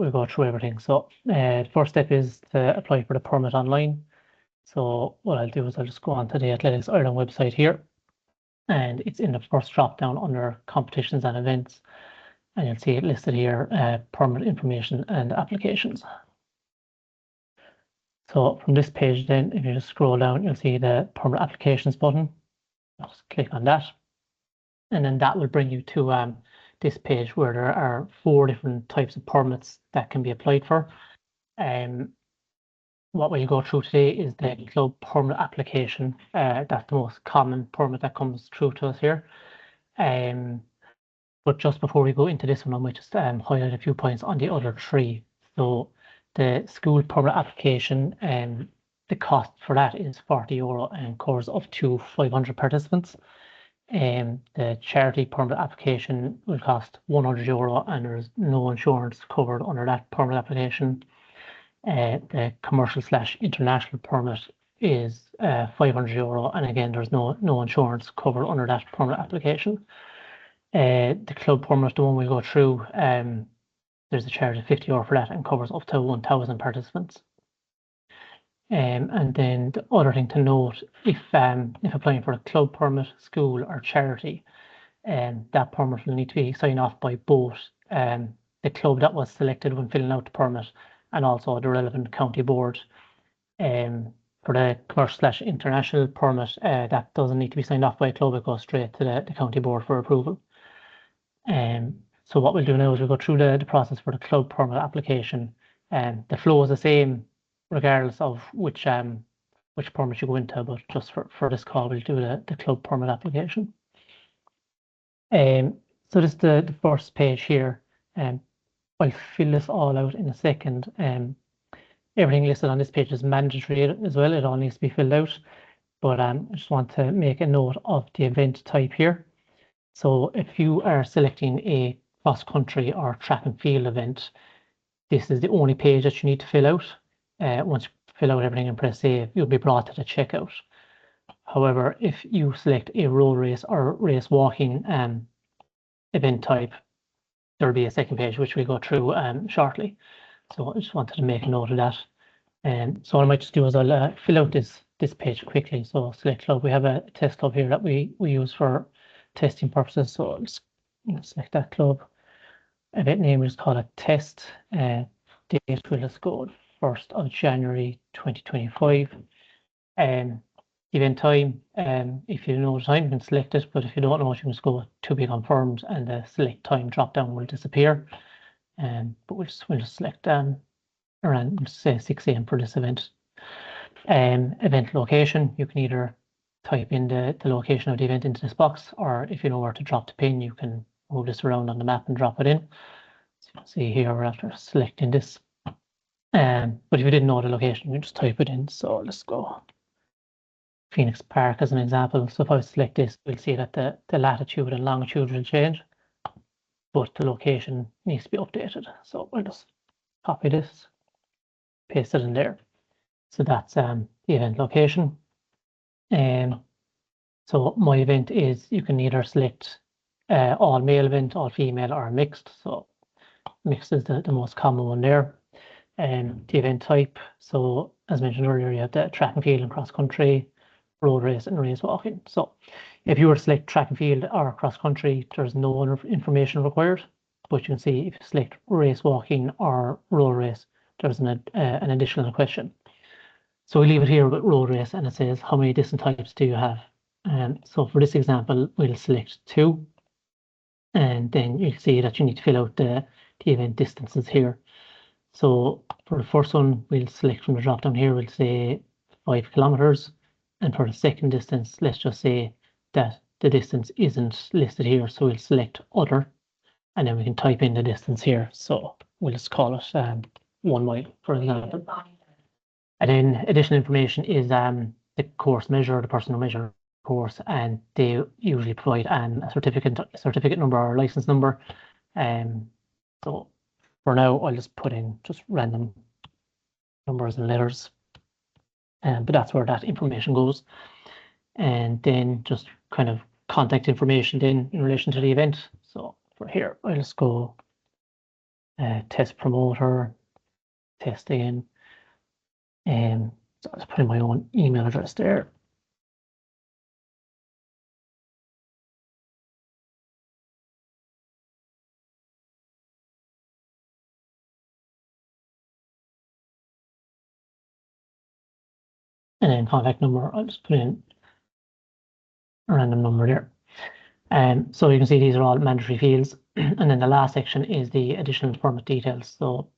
we'll go through everything. So the first step is to apply for the permit online. So what I'll do is I'll just go on to the Athletics Ireland website here, and it's in the first drop down under competitions and events, and you'll see it listed here, permit information and applications. So from this page then, if you just scroll down, you'll see the permit applications button. Just click on that, and then that will bring you to this page where there are 4 different types of permits that can be applied for. What we'll go through today is the club permit application. That's the most common permit that comes through to us here. But just before we go into this one, I might just highlight a few points on the other 3. So the school permit application, the cost for that is €40 and covers up to 500 participants. The charity permit application will cost €100 and there's no insurance covered under that permit application. The commercial/international permit is €500, and again there's no insurance covered under that permit application. The club permit, the one we go through, there's a charge of €50 for that and covers up to 1,000 participants. And then the other thing to note, if applying for a club permit, school or charity, that permit will need to be signed off by both the club that was selected when filling out the permit and also the relevant county board. For the commercial/international permit, that doesn't need to be signed off by a club, it goes straight to the county board for approval. So what we'll do now is we'll go through the process for the club permit application. The flow is the same regardless of which permit you go into, but just for this call we'll do the club permit application. So this is the first page here. I'll fill this all out in a second. Everything listed on this page is mandatory as well. It all needs to be filled out. But I just want to make a note of the event type here. So if you are selecting a cross-country or track and field event, this is the only page that you need to fill out. Once you fill out everything and press save, you'll be brought to the checkout. However, if you select a road race or race walking event type, there'll be a second page which we'll go through shortly. So I just wanted to make a note of that. So what I might just do is I'll fill out this page quickly. So select club. We have a test club here that we use for testing purposes. So I'll just select that club. Event name, we'll just call it test. Date, we'll just go 1st of January 2025. Event time, if you know the time, you can select it, but if you don't know it, you can just go to be confirmed and the select time drop down will disappear. But we'll just select around, say, 6 AM for this event. Event location, you can either type in the location of the event into this box, or if you know where to drop the pin, you can move this around on the map and drop it in. So you can see here we're after selecting this. But if you didn't know the location, you just type it in. So let's go Phoenix Park as an example. So if I select this, we'll see that the latitude and longitude will change, but the location needs to be updated. So we'll just copy this, paste it in there. So that's the event location. So my event is, you can either select all male event, all female, or mixed. So mixed is the most common one there. The event type, so as mentioned earlier, you have the track and field and cross country, road race and race walking. So if you were to select track and field or cross country, there's no other information required. But you can see if you select race walking or road race, there's an additional question. So we leave it here with road race, and it says how many distance types do you have? So for this example, we'll select 2, and then you'll see that you need to fill out the event distances here. So for the first one, we'll select from the drop down here, we'll say 5 kilometers. And for the second distance, let's just say that the distance isn't listed here. So we'll select other, and then we can type in the distance here. So we'll just call it 1 mile, for example. And then additional information is the course measure, the person who measured the course, and they usually provide a certificate number or license number. So for now, I'll just put in just random numbers and letters. But that's where that information goes. And then just kind of contact information then in relation to the event. So for here, I'll just go test promoter, test again. So I'll just put in my own email address there. And then contact number, I'll just put in a random number there. So you can see these are all mandatory fields. And then the last section is the additional permit details. So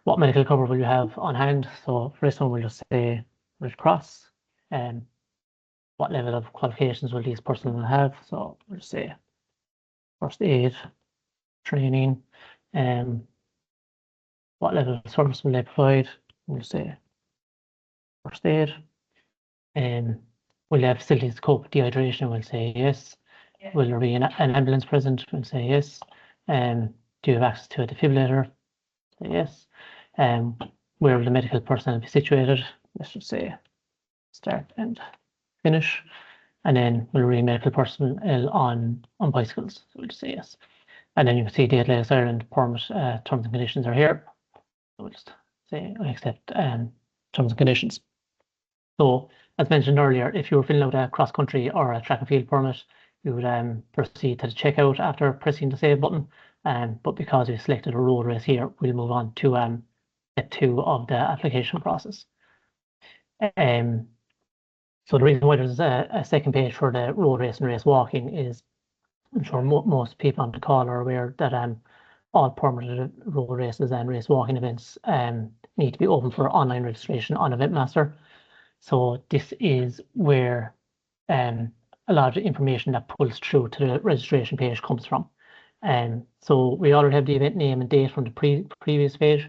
what medical cover will you have on hand? So for this one, we'll just say Red Cross. What level of qualifications will these personnel have? So we'll just say first aid training. What level of service will they provide? We'll say first aid. Will they have facilities to cope with dehydration? We'll say yes. Will there be an ambulance present? We'll say yes. Do you have access to a defibrillator? Say yes. Where will the medical personnel be situated? Let's just say start and finish. And then will there be medical personnel on bicycles? So we'll just say yes. And then you can see the Athletics Ireland permit terms and conditions are here. So we'll just say I accept terms and conditions. So as mentioned earlier, if you were filling out a cross-country or a track and field permit, you would proceed to the checkout after pressing the save button. But because we selected a road race here, we'll move on to step 2 of the application process. So the reason why there's a second page for the road race and race walking is, I'm sure most people on the call are aware that all permitted road races and race walking events need to be open for online registration on Eventmaster. So this is where a lot of the information that pulls through to the registration page comes from. So we already have the event name and date from the previous page,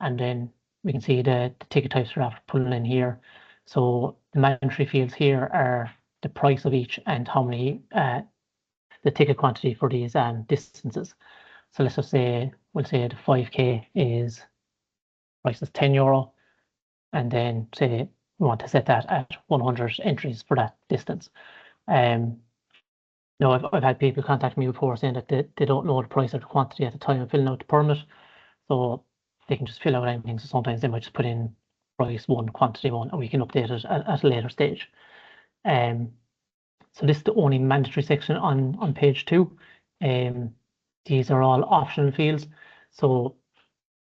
and then we can see the ticket types are after pulling in here. So the mandatory fields here are the price of each and how many the ticket quantity for these distances. So let's just say we'll say the 5K is price is €10, and then say we want to set that at 100 entries for that distance. No, I've had people contact me before saying that they don't know the price or the quantity at the time of filling out the permit, so they can just fill out anything. So sometimes they might just put in price 1, quantity 1, and we can update it at a later stage. So this is the only mandatory section on page 2. These are all optional fields. So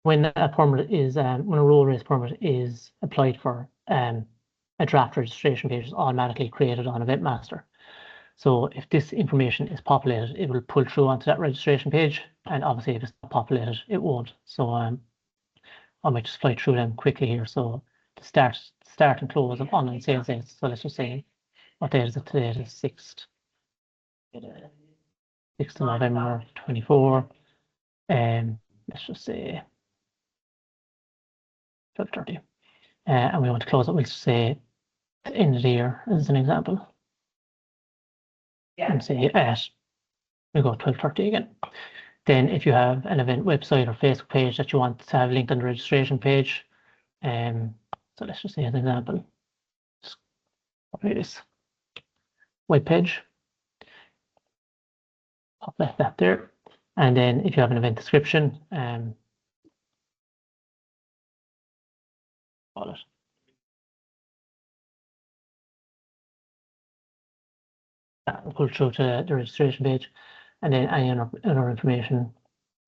when a permit is when a road race permit is applied for, a draft registration page is automatically created on Eventmaster. So if this information is populated, it will pull through onto that registration page, and obviously if it's not populated, it won't. So I might just fly through them quickly here. So the start and close of online sales dates. So let's just say, what date is it today? It is 6th of November 24. Let's just say 12:30. And we want to close it, we'll say the end of the year as an example. And say we go 12:30 again. Then if you have an event website or Facebook page that you want to have linked on the registration page, so let's just say as an example, just copy this web page, pop that there. And then if you have an event description, call it. That will pull through to the registration page, and then any other information,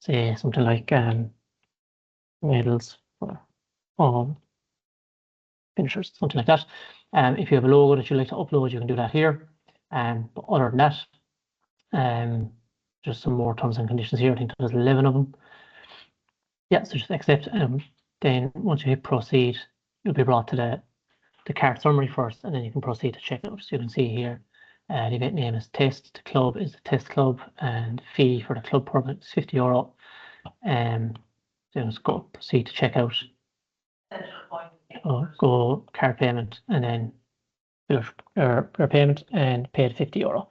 say something like medals for all finishers, something like that. If you have a logo that you'd like to upload, you can do that here. But other than that, just some more terms and conditions here. I think there's 11 of them. Yeah, so just accept. Then once you hit proceed, you'll be brought to the cart summary first, and then you can proceed to checkout. So you can see here, the event name is test, the club is the test club, and the fee for the club permit is €50. So just go proceed to checkout. Go card payment, and then your payment and pay the €50.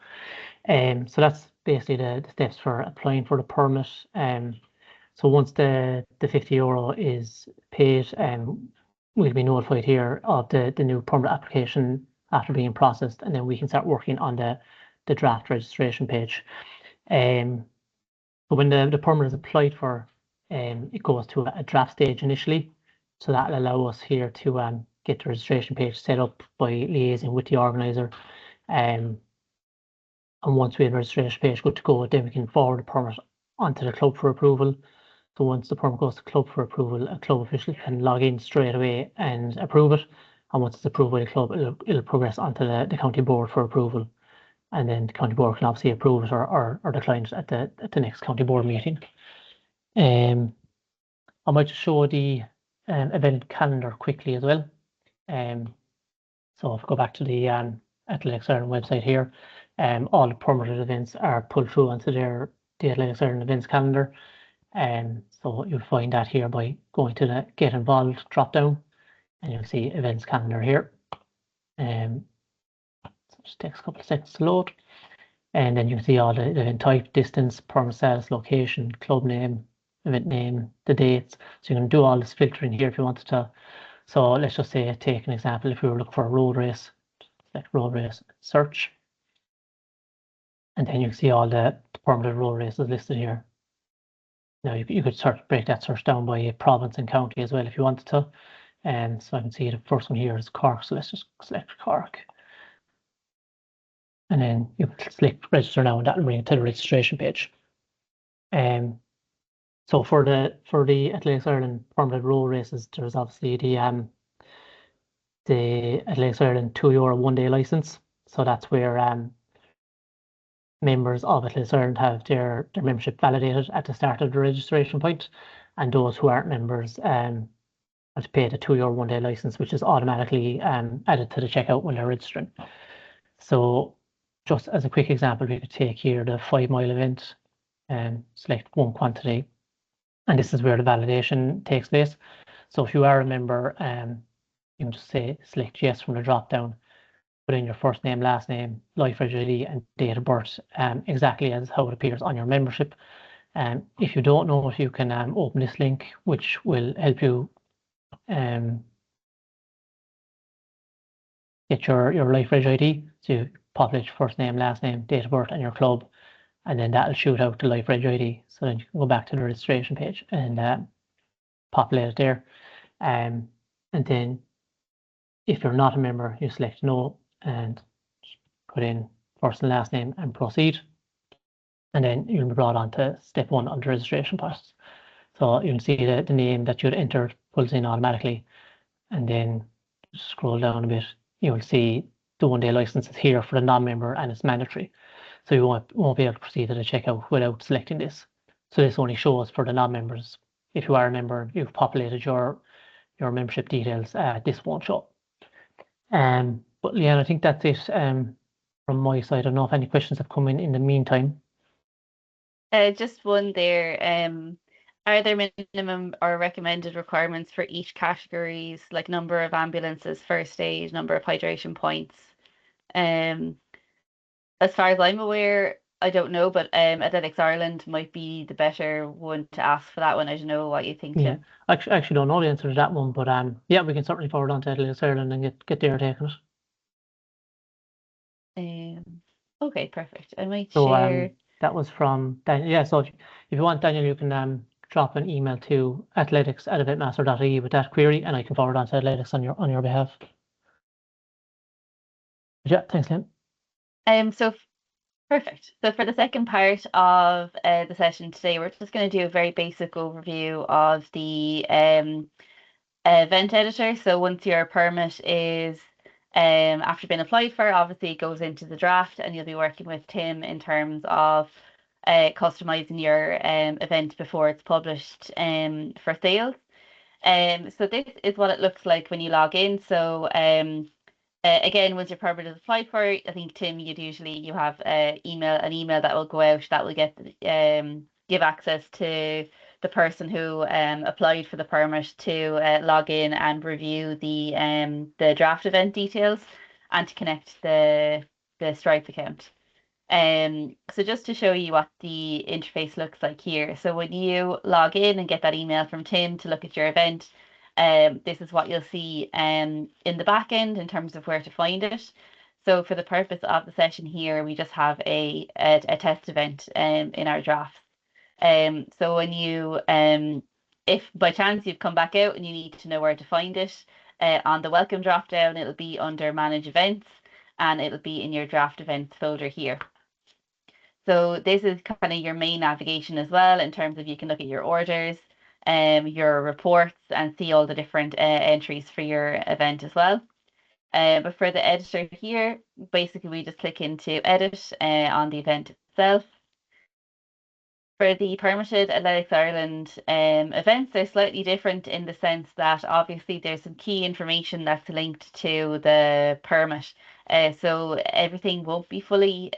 So that's basically the steps for applying for the permit. So once the €50 is paid, we'll be notified here of the new permit application after being processed, and then we can start working on the draft registration page. So when the permit is applied for, it goes to a draft stage initially. So that'll allow us here to get the registration page set up by liaising with the organizer. And once we have the registration page good to go, then we can forward the permit onto the club for approval. So once the permit goes to club for approval, a club official can log in straight away and approve it. And once it's approved by the club, it'll progress onto the county board for approval. And then the county board can obviously approve it or decline it at the next county board meeting. I might just show the event calendar quickly as well. So if we go back to the Athletics Ireland website here, all the permitted events are pulled through onto the Athletics Ireland events calendar. So you'll find that here by going to the Get Involved drop down, and you'll see events calendar here. So it just takes a couple of seconds to load. And then you can see all the event type, distance, permit status, location, club name, event name, the dates. So you can do all this filtering here if you wanted to. So let's just say, take an example, if we were looking for a road race, select road race, search. And then you can see all the permitted road races listed here. Now you could break that search down by province and county as well if you wanted to. And so I can see the first one here is Cork. So let's just select Cork. And then you can select register now, and that'll bring it to the registration page. So for the Athletics Ireland permitted road races, there's obviously the Athletics Ireland €2 one-day license. So that's where members of Athletics Ireland have their membership validated at the start of the registration point, and those who aren't members have to pay the €2 one-day license, which is automatically added to the checkout when they're registering. So just as a quick example, we could take here the 5-mile event and select one quantity, and this is where the validation takes place. So if you are a member, you can just select yes from the drop down, put in your first name, last name, life ID, and date of birth, exactly as how it appears on your membership. If you don't know it, you can open this link, which will help you get your life ID. So you populate your first name, last name, date of birth, and your club, and then that'll shoot out the life ID. So then you can go back to the registration page and populate it there. And then if you're not a member, you select no and put in first and last name and proceed. And then you'll be brought on to step 1 of the registration process. So you can see the name that you'd entered pulls in automatically. And then scroll down a bit, you'll see the one-day license is here for the non-member, and it's mandatory. So you won't be able to proceed to the checkout without selecting this. So this only shows for the non-members. If you are a member, you've populated your membership details, this won't show. But Leanne, I think that's it from my side. I don't know if any questions have come in the meantime. Just one there. Are there minimum or recommended requirements for each categories, like number of ambulances, first aid, number of hydration points? As far as I'm aware, I don't know, but Athletics Ireland might be the better one to ask for that one. I don't know what you think, Yeah, Tim. I actually don't know the answer to that one, but yeah, we can certainly forward on to Athletics Ireland and get their take on it. Okay, perfect. I might So share. that was from Daniel. Yeah, so if you want, Daniel, you can drop an email to athletics@eventmaster.ie with that query, and I can forward on to Athletics on your behalf. Yeah, thanks, Liam. So perfect. So for the second part of the session today, we're just going to do a very basic overview of the event editor. So once your permit is after being applied for, obviously it goes into the draft, and you'll be working with Tim in terms of customizing your event before it's published for sales. So this is what it looks like when you log in. So again, once your permit is applied for, I think Tim, you have an email that will go out that will give access to the person who applied for the permit to log in and review the draft event details and to connect the Stripe account. So just to show you what the interface looks like here. So when you log in and get that email from Tim to look at your event, this is what you'll see in the back end in terms of where to find it. So for the purpose of the session here, we just have a test event in our draft. So when you if by chance you've come back out and you need to know where to find it, on the welcome drop down, it'll be under manage events and it'll be in your draft events folder here. So this is kind of your main navigation as well, in terms of you can look at your orders, your reports, and see all the different entries for your event as well. But for the editor here, basically we just click into edit on the event itself. For the permitted Athletics Ireland events, they're slightly different in the sense that obviously there's some key information that's linked to the permit. So everything won't be fully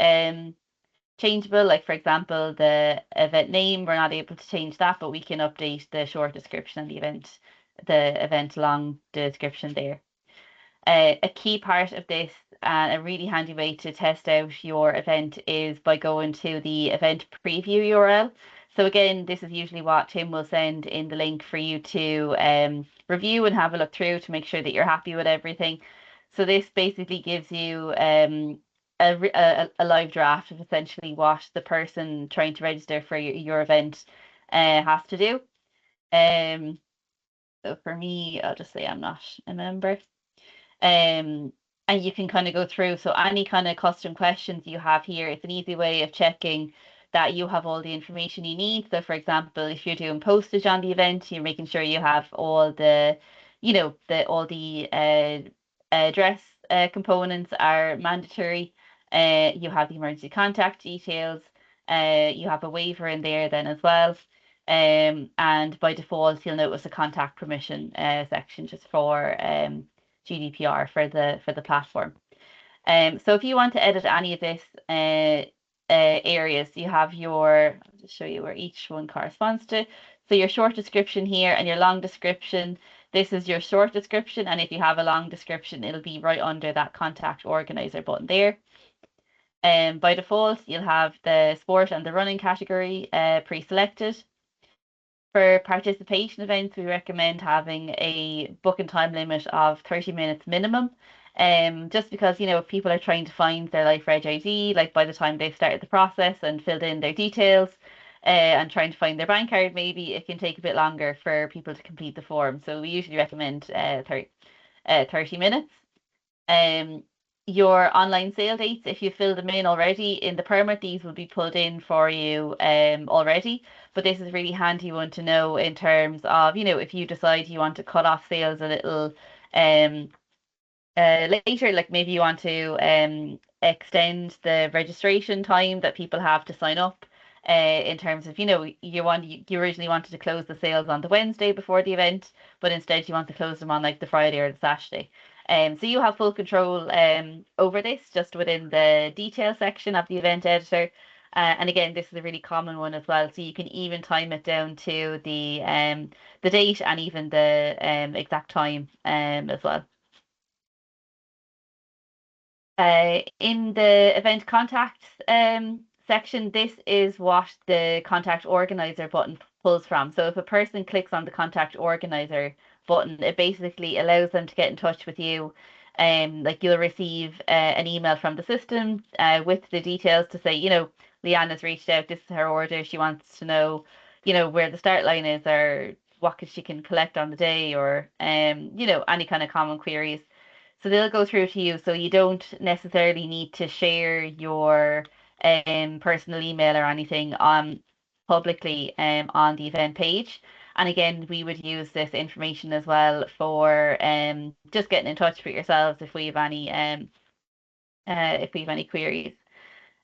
changeable. Like for example, the event name, we're not able to change that, but we can update the short description and the event long description there. A key part of this and a really handy way to test out your event is by going to the event preview URL. So again, this is usually what Tim will send in the link for you to review and have a look through to make sure that you're happy with everything. So this basically gives you a live draft of essentially what the person trying to register for your event has to do. So for me, I'll just say I'm not a member. Um, and you can kind of go through. So any kind of custom questions you have here, it's an easy way of checking that you have all the information you need. So for example, if you're doing postage on the event, you're making sure you have all the, all the address components are mandatory. You have the emergency contact details. You have a waiver in there then as well. And by default, you'll notice a contact permission section just for GDPR for the platform. So if you want to edit any of this areas, you have I'll just show you where each one corresponds to. So your short description here and your long description. This is your short description, and if you have a long description, it'll be right under that contact organizer button there. By default, you'll have the sport and the running category pre-selected. For participation events, we recommend having a book and time limit of 30 minutes minimum. Just because, if people are trying to find their Life Reg ID, like by the time they've started the process and filled in their details, and trying to find their bank card, maybe it can take a bit longer for people to complete the form. So we usually recommend 30 minutes. Um, your online sale dates, if you fill them in already in the permit, these will be pulled in for you already. But this is a really handy one to know in terms of, if you decide you want to cut off sales a little um, later, like maybe you want to extend the registration time that people have to sign up. In terms of, you originally wanted to close the sales on the Wednesday before the event, but instead you want to close them on like the Friday or the Saturday. So you have full control over this just within the detail section of the event editor. And again, this is a really common one as well. So you can even time it down to the date and even the exact time as well. In the event contacts section, this is what the contact organizer button pulls from. So if a person clicks on the contact organizer button, it basically allows them to get in touch with you. Like you'll receive an email from the system with the details to say, Leanne has reached out, this is her order, she wants to know, where the start line is or what she can collect on the day or, any kind of common queries. So they'll go through to you. So you don't necessarily need to share your personal email or anything publicly on the event page. And again, we would use this information as well for just getting in touch with yourselves if we have any queries.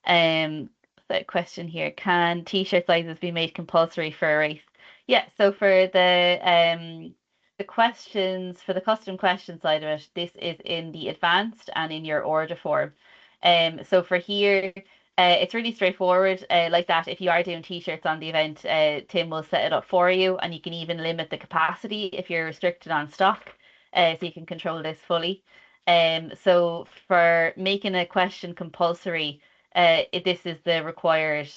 The question here, can t-shirt sizes be made compulsory for a race? Yeah, so for the questions, for the custom question side of it, this is in the advanced and in your order form. So for here, it's really straightforward. Like that, if you are doing t-shirts on the event, Tim will set it up for you, and you can even limit the capacity if you're restricted on stock, so you can control this fully. So for making a question compulsory, this is the required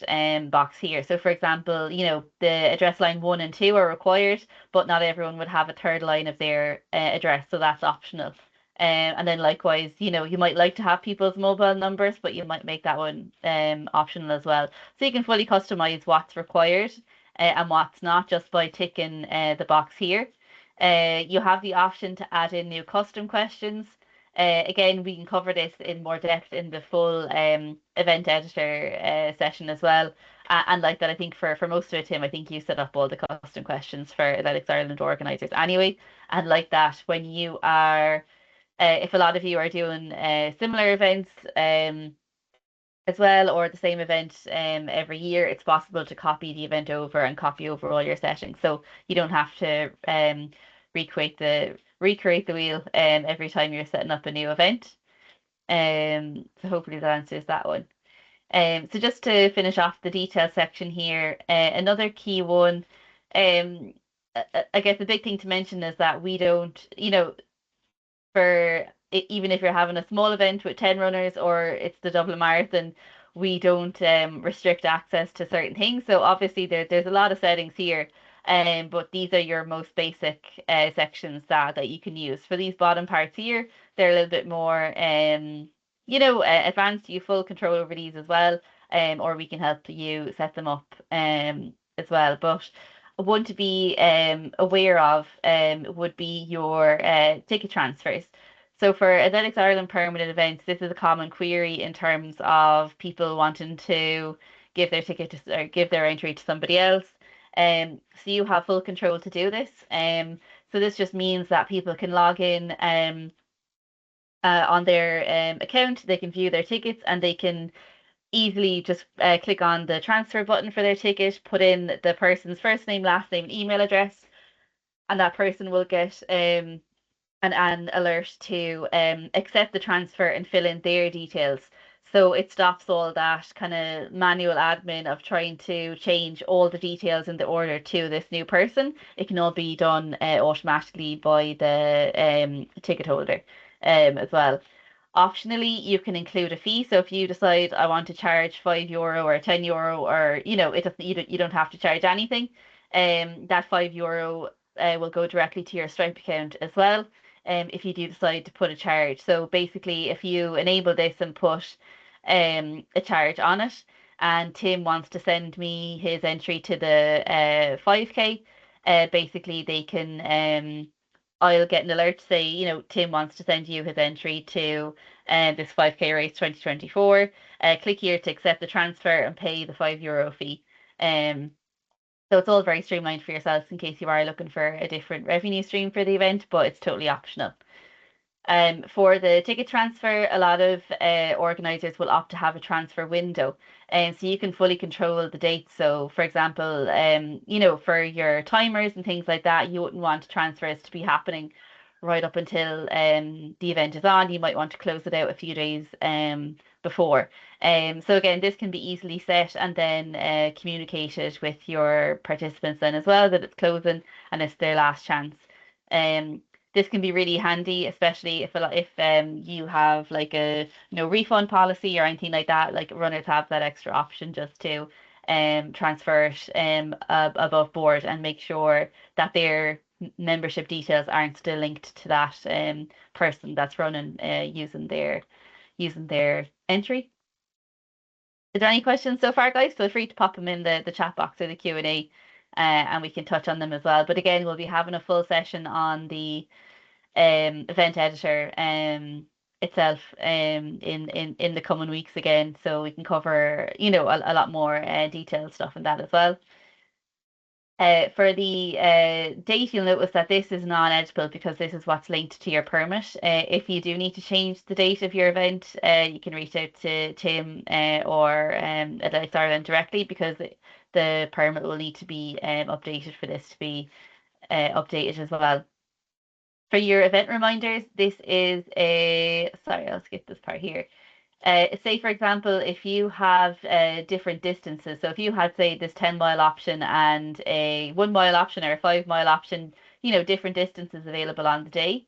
box here. So for example, the address line 1 and 2 are required, but not everyone would have a third line of their address, so that's optional. And then likewise, you might like to have people's mobile numbers, but you might make that one optional as well. So you can fully customize what's required and what's not just by ticking the box here. You have the option to add in new custom questions. Again, we can cover this in more depth in the full event editor session as well. And like that, I think for most of it, Tim, I think you set up all the custom questions for Athletics Ireland organisers anyway. And like that, when you are, if a lot of you are doing similar events as well, or the same event every year, it's possible to copy the event over and copy over all your settings. So you don't have to recreate the wheel every time you're setting up a new event. So hopefully that answers that one. So just to finish off the detail section here, another key one, I guess the big thing to mention is that we don't, for even if you're having a small event with 10 runners or it's the Dublin Marathon, we don't restrict access to certain things. So obviously there's a lot of settings here, but these are your most basic sections that you can use. For these bottom parts here, they're a little bit more advanced. You full control over these as well, or we can help you set them up as well. But one to be aware of would be your ticket transfers. So for Athletics Ireland permanent events, this is a common query in terms of people wanting to give their ticket to, or give their entry to somebody else. So you have full control to do this. So this just means that people can log in on their account, they can view their tickets, and they can easily just click on the transfer button for their ticket, put in the person's first name, last name, and email address, and that person will get an alert to accept the transfer and fill in their details. So it stops all that kind of manual admin of trying to change all the details in the order to this new person. It can all be done automatically by the ticket holder as well. Optionally, you can include a fee. So if you decide I want to charge €5 or €10, or it doesn't, you don't have to charge anything. That €5 will go directly to your Stripe account as well. If you do decide to put a charge. So basically, if you enable this and put a charge on it, and Tim wants to send me his entry to the 5K, basically they can I'll get an alert to say, Tim wants to send you his entry to this 5K race 2024. Click here to accept the transfer and pay the €5 fee. So it's all very streamlined for yourselves in case you are looking for a different revenue stream for the event, but it's totally optional. For the ticket transfer, a lot of organisers will opt to have a transfer window, and so you can fully control the dates. So, for example, for your timers and things like that, you wouldn't want transfers to be happening right up until the event is on. You might want to close it out a few days before. So again, this can be easily set and then communicated with your participants then as well that it's closing and it's their last chance. This can be really handy, especially if you have like a refund policy or anything like that. Like runners have that extra option just to transfer it above board and make sure that their membership details aren't still linked to that person that's running using their entry. Is there any questions so far, guys? Feel free to pop them in the chat box or the Q&A, and we can touch on them as well. But again, we'll be having a full session on the event editor itself in the coming weeks again, so we can cover a lot more detailed stuff in that as well. For the date, you'll notice that this is non-editable because this is what's linked to your permit. If you do need to change the date of your event, you can reach out to Tim or Athletics Ireland directly, because the permit will need to be updated for this to be updated as well. For your event reminders, this is sorry, I'll skip this part here. Say, for example, if you have different distances, so if you had, say, this 10-mile option and a 1-mile option or a 5-mile option, different distances available on the day.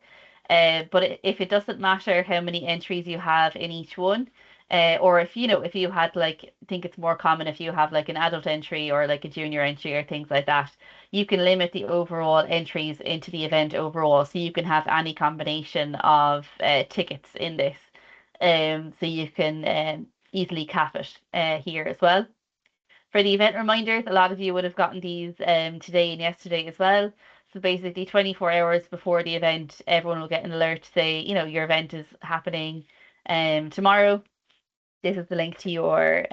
But if it doesn't matter how many entries you have in each one, Or if if you had like, I think it's more common if you have like an adult entry or like a junior entry or things like that, you can limit the overall entries into the event overall. So you can have any combination of tickets in this. So you can easily cap it here as well. For the event reminders, a lot of you would have gotten these today and yesterday as well. So basically 24 hours before the event, everyone will get an alert to say, your event is happening tomorrow. This is the link to your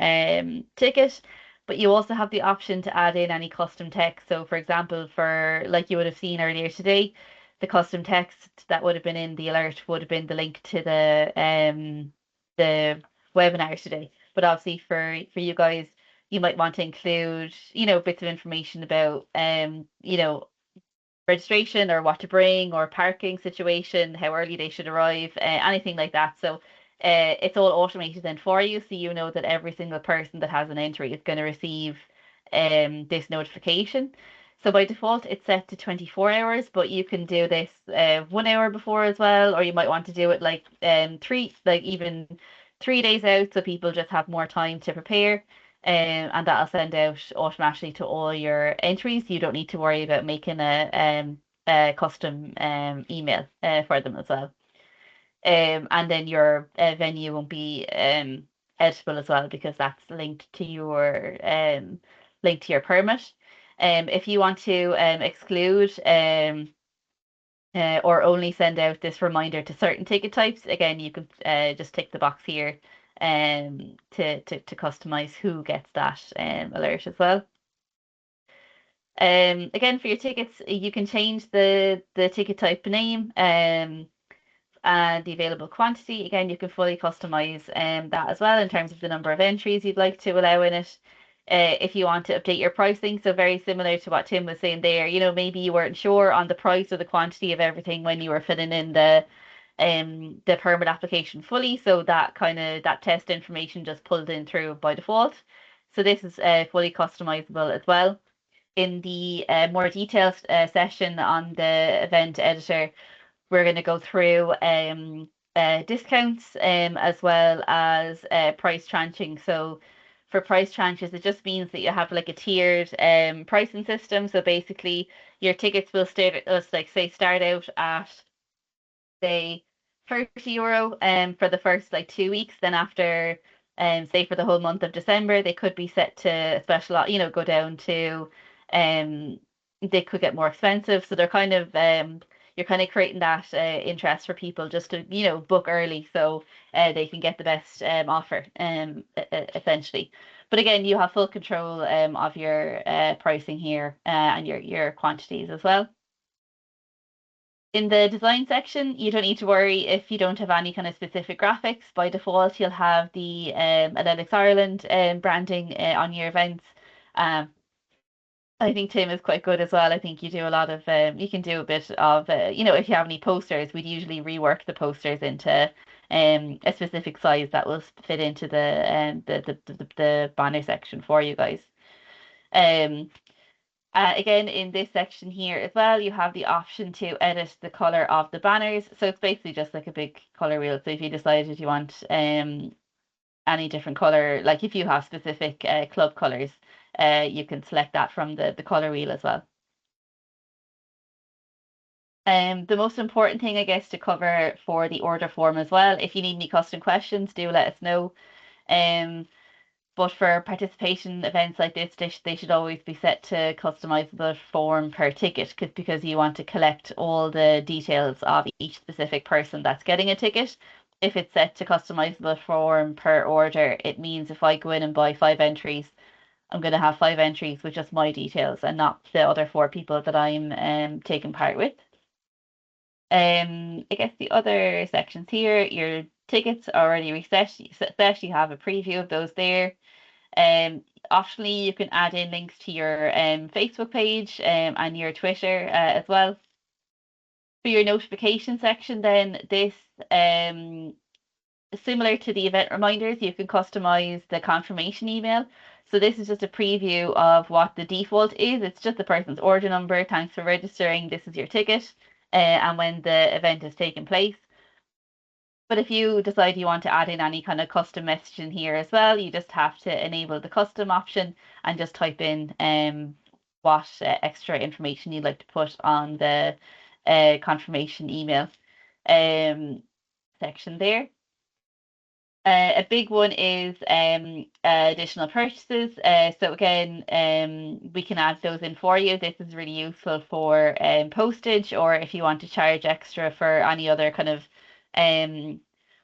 ticket. But you also have the option to add in any custom text. So for example, for like you would have seen earlier today, the custom text that would have been in the alert would have been the link to the webinar today. But obviously for you guys, you might want to include, bits of information about registration or what to bring or parking situation, how early they should arrive, anything like that. So it's all automated then for you, so you know that every single person that has an entry is going to receive this notification. So by default, it's set to 24 hours, but you can do this 1 hour before as well, or you might want to do it like even 3 days out, so people just have more time to prepare. And that'll send out automatically to all your entries. You don't need to worry about making a custom email for them as well. And then your venue won't be editable as well because that's linked to your permit. If you want to exclude or only send out this reminder to certain ticket types, again, you can just tick the box here to customize who gets that alert as well. Again, for your tickets, you can change the ticket type name and the available quantity. Again, you can fully customize that as well in terms of the number of entries you'd like to allow in it. If you want to update your pricing, so very similar to what Tim was saying there, maybe you weren't sure on the price or the quantity of everything when you were filling in the permit application fully. So that test information just pulled in through by default. So this is fully customizable as well. In the more detailed session on the event editor, we're going to go through discounts as well as price tranching. So for price tranches, it just means that you have like a tiered pricing system. So basically, your tickets will start out at say €30 for the first like 2 weeks. Then after say for the whole month of December, they could be set to a special, go down to they could get more expensive. So they're kind of you're kind of creating that interest for people just to book early so they can get the best offer essentially. But again, you have full control of your pricing here and your quantities as well. In the design section, you don't need to worry if you don't have any kind of specific graphics. By default, you'll have the Athletics Ireland branding on your events. Um, I think Tim is quite good as well. I think you do a lot of, you can do a bit of, if you have any posters, we'd usually rework the posters into a specific size that will fit into the banner section for you guys. Um, Again, in this section here as well, you have the option to edit the color of the banners. So it's basically just like a big color wheel. So if you decided you want any different color, like if you have specific club colors, you can select that from the color wheel as well. The most important thing, I guess, to cover for the order form as well, if you need any custom questions, do let us know. But for participation events like this, they should always be set to customizable form per ticket because you want to collect all the details of each specific person that's getting a ticket. If it's set to customizable form per order, it means if I go in and buy 5 entries, I'm going to have 5 entries with just my details and not the other 4 people that I'm taking part with. I guess the other sections here, your tickets are already reset. You have a preview of those there. Optionally, you can add in links to your Facebook page and your Twitter as well. For your notification section, then this similar to the event reminders, you can customize the confirmation email. So this is just a preview of what the default is. It's just the person's order number. Thanks for registering. This is your ticket, and when the event is taking place. But if you decide you want to add in any kind of custom messaging here as well, you just have to enable the custom option and just type in what extra information you'd like to put on the confirmation email section there. A big one is additional purchases. So again, we can add those in for you. This is really useful for postage, or if you want to charge extra for any other kind of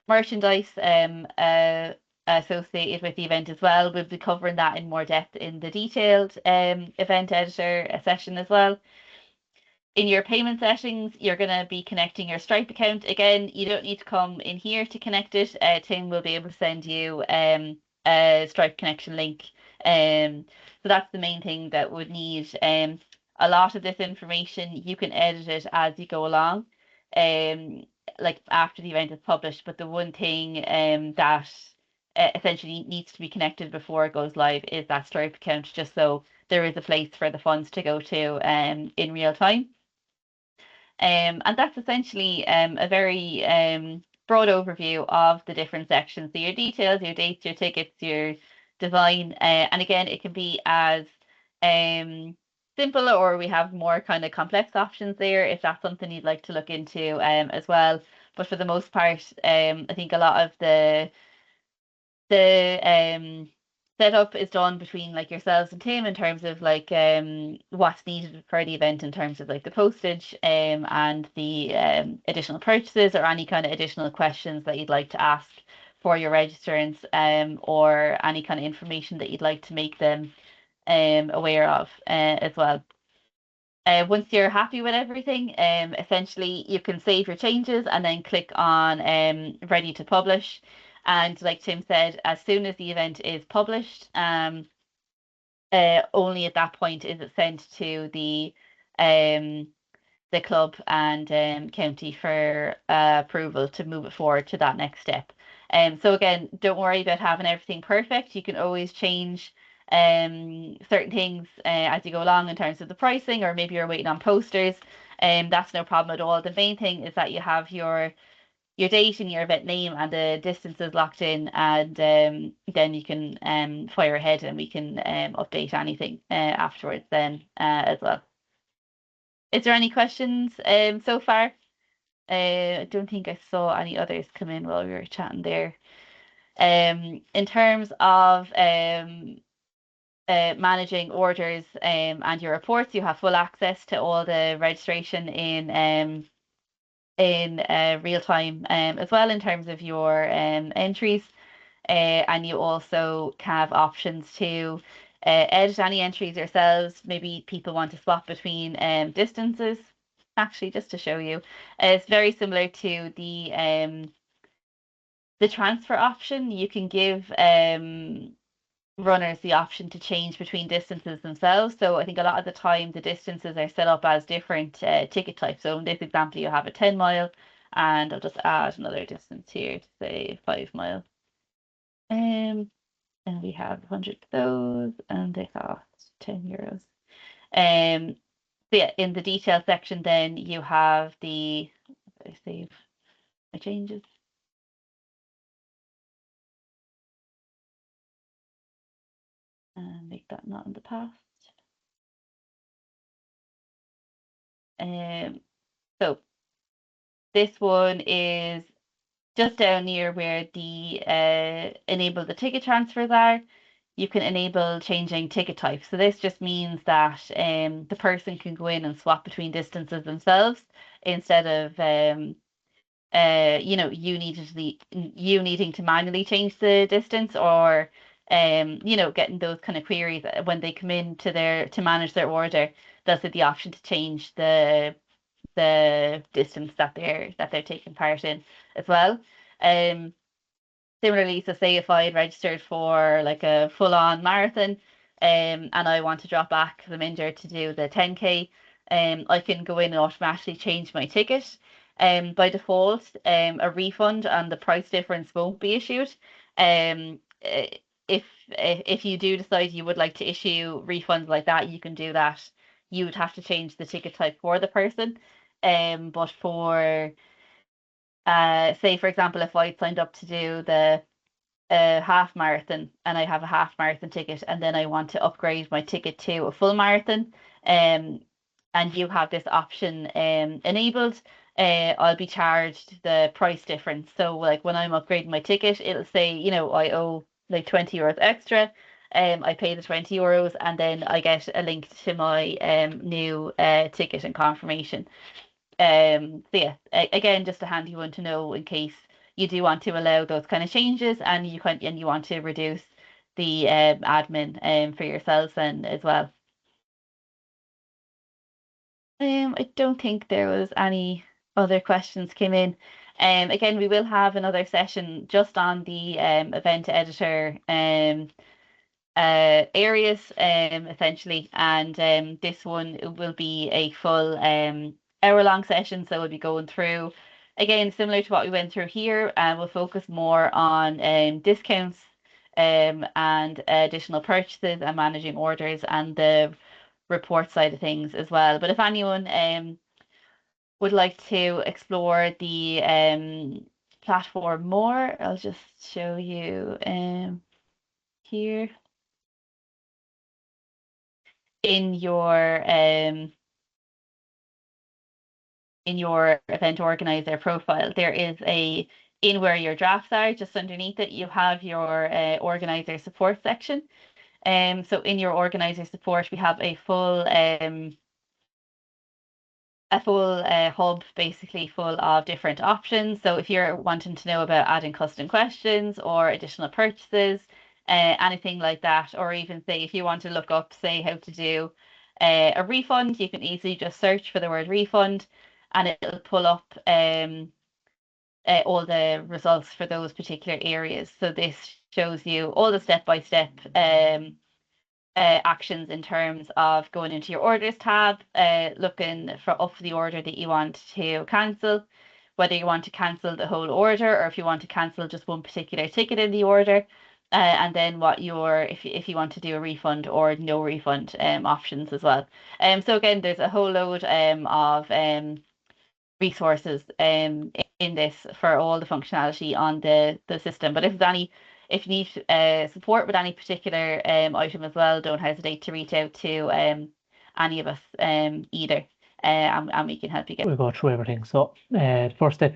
merchandise associated with the event as well. We'll be covering that in more depth in the detailed event editor session as well. In your payment settings, you're going to be connecting your Stripe account. Again, you don't need to come in here to connect it. Tim will be able to send you a Stripe connection link. So that's the main thing that would need. A lot of this information, you can edit it as you go along, like after the event is published. But the one thing that essentially needs to be connected before it goes live is that Stripe account, just so there is a place for the funds to go to in real time. And that's essentially a very broad overview of the different sections. So your details, your dates, your tickets, your design. And again, it can be as simple, or we have more kind of complex options there if that's something you'd like to look into as well. But for the most part, I think a lot of the setup is done between like yourselves and Tim in terms of like what's needed for the event in terms of like the postage and the additional purchases or any kind of additional questions that you'd like to ask for your registrants or any kind of information that you'd like to make them aware of as well. Once you're happy with everything, essentially you can save your changes and then click on ready to publish. And like Tim said, as soon as the event is published, only at that point is it sent to the club and county for approval to move it forward to that next step. So again, don't worry about having everything perfect. You can always change certain things as you go along in terms of the pricing, or maybe you're waiting on posters. That's no problem at all. The main thing is that you have your date and your event name and the distances locked in, and then you can fire ahead and we can update anything afterwards then as well. Is there any questions so far? I don't think I saw any others come in while we were chatting there. In terms of managing orders and your reports, you have full access to all the registration in real time as well in terms of your entries. And you also have options to edit any entries yourselves. Maybe people want to swap between distances. Actually, just to show you, it's very similar to the transfer option. You can give runners the option to change between distances themselves. So I think a lot of the time the distances are set up as different ticket types. So in this example, you have a 10 mile, and I'll just add another distance here to say 5 mile. And we have 100 of those, and they cost €10. So yeah, in the detail section, then you have the, I save my changes. And make that not in the past. So this one is just down near where the enable the ticket transfers are. You can enable changing ticket type. So this just means that the person can go in and swap between distances themselves instead of you needing to manually change the distance, or getting those kind of queries when they come in to manage their order. They'll see the option to change the distance that they're taking part in as well. Similarly, so say if I had registered for like a full-on marathon, and I want to drop back because I'm injured to do the 10K, I can go in and automatically change my ticket. By default, a refund and the price difference won't be issued. If you do decide you would like to issue refunds like that, you can do that. You would have to change the ticket type for the person. But for say for example, if I signed up to do the half marathon and I have a half marathon ticket and then I want to upgrade my ticket to a full marathon, um, and you have this option enabled, I'll be charged the price difference. So like when I'm upgrading my ticket, it'll say, I owe like 20 euros extra. I pay the 20 euros and then I get a link to my new ticket and confirmation. So yeah, again, just a handy one to know in case you do want to allow those kind of changes and you want to reduce the admin for yourselves and as well. I don't think there was any other questions came in. Again, we will have another session just on the event editor areas essentially, and this one will be a full hour-long session, so we'll be going through again similar to what we went through here, and we'll focus more on discounts and additional purchases and managing orders and the report side of things as well. But if anyone would like to explore the platform more, I'll just show you here in your event organizer profile, there is in where your drafts are, just underneath it, you have your organizer support section. So in your organizer support, we have a full hub basically full of different options. So if you're wanting to know about adding custom questions or additional purchases, anything like that, or even say if you want to look up, say how to do a refund, you can easily just search for the word refund and it'll pull up all the results for those particular areas. So this shows you all the step-by-step actions in terms of going into your orders tab, looking for up the order that you want to cancel, whether you want to cancel the whole order or if you want to cancel just one particular ticket in the order, and then if you want to do a refund or no refund options as well. So again, there's a whole load of resources in this for all the functionality on the system. But if you need support with any particular item as well, don't hesitate to reach out to any of us either, and we can help you get. We'll go through everything. So first step